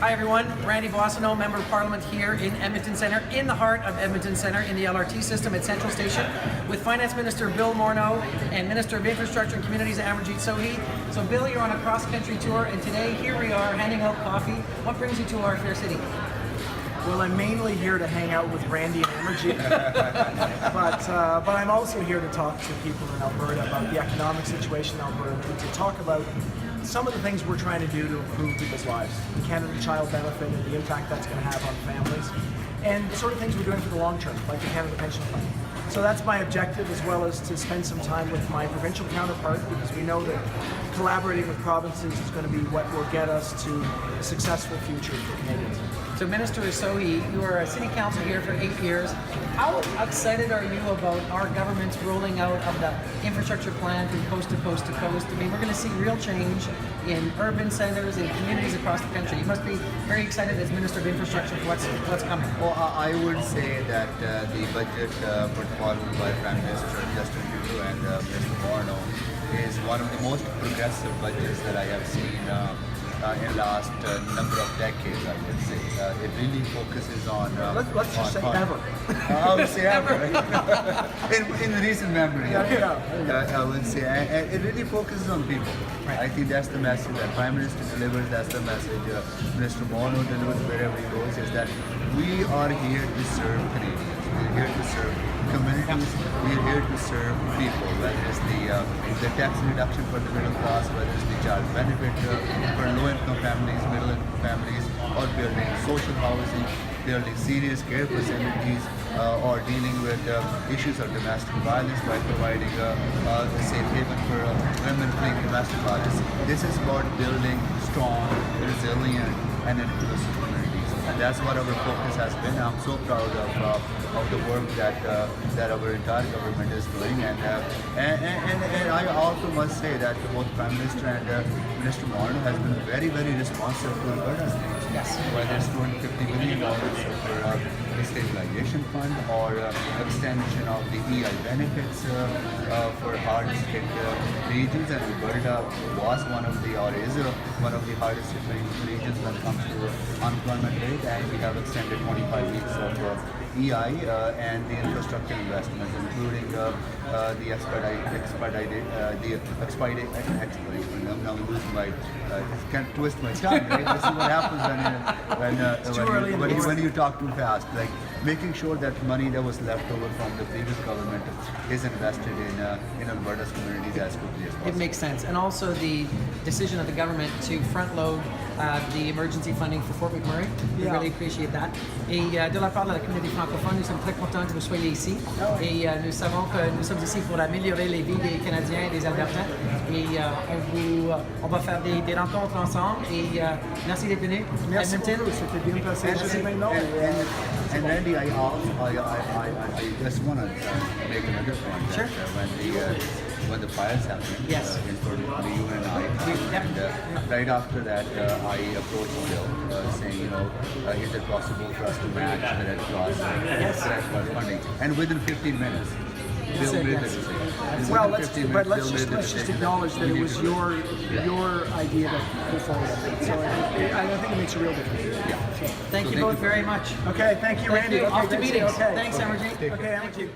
Hi everyone, Randy Boissonneau, Member of Parliament here in Edmonton Centre, in the heart of Edmonton Centre, in the LRT system at Central Station, with Finance Minister Bill Morneau and Minister of Infrastructure and Communities Amarjeet Sohi. So Bill, you're on a cross-country tour, and today here we are handing out coffee. What brings you to our fair city? Well, I'm mainly here to hang out with Randy and Amarjeet, but I'm also here to talk to people in Alberta about the economic situation in Alberta, and to talk about some of the things we're trying to do to improve people's lives, the Canada Child Benefit and the impact that's going to have on families, and the sort of things we're doing for the long term, like the Canada Pension Plan. So that's my objective, as well as to spend some time with my provincial counterpart, because we know that collaborating with provinces is going to be what will get us to a successful future for Canadians. So Minister Sohi, you were a city council here for 8 years. How excited are you about our government's rolling out of the infrastructure plan from coast to coast to coast? I mean, we're going to see real change in urban centres and communities across the country. You must be very excited as Minister of Infrastructure for what's coming. Well, I would say that the budget put forward by Prime Minister Justin Trudeau and Minister Morneau is one of the most progressive budgets that I have seen in the last number of decades, I would say. It really focuses on... let's just say ever. I would say ever. in recent memory, I would say. And it really focuses on people. Right. I think that's the message that Prime Minister delivers, that's the message Minister Morneau delivers wherever he goes, is that we are here to serve Canadians. We're here to serve communities, we're here to serve people, whether it's the tax reduction for the middle class, whether it's the child benefit for low-income families, middle-income families, or building social housing, building serious care facilities, or dealing with issues of domestic violence by providing a safe haven for women fleeing domestic violence. This is about building strong, resilient, and inclusive communities. And that's what our focus has been. I'm so proud of the work that our entire government is doing, and I also must say that both Prime Minister and Minister Morneau has been very, very responsive to Alberta's needs. Yes. Whether it's $250 million for the stabilization fund, or extension of the EI benefits for hardest hit regions, and Alberta was one of the, or is one of the hardest hit regions when it comes to unemployment rate, and we have extended 25 weeks of EI and the infrastructure investments, including the expedited. Now I'm losing my, can't twist my tongue. Right? This is what happens when you talk too fast. Like making sure that money that was left over from the previous government is invested in Alberta's communities as quickly as possible. It makes sense, and also the decision of the government to front load the emergency funding for Fort McMurray. We really appreciate that. Et de la part de la communauté francophone, nous sommes très contents que vous soyez ici. Et nous savons que nous sommes ici pour améliorer les vies des Canadiens et des Albertains. Et on va faire des rencontres ensemble. Et merci d'être venu. Merci beaucoup, c'était bien passé. And Randy, I just want to make another point. Sure. When the fires happened, yes. In Fort McMurray, you and I, right after that, I approached Bill saying, is it possible for us to match the Red Cross funding? And within 15 minutes, Bill did it. Well, let's just acknowledge that it was your idea to go forward. So I think it makes a real difference. Thank you both very much. Okay, thank you, Randy. Off to meetings. Okay. Thanks, Amarjeet. Okay, Amarjeet.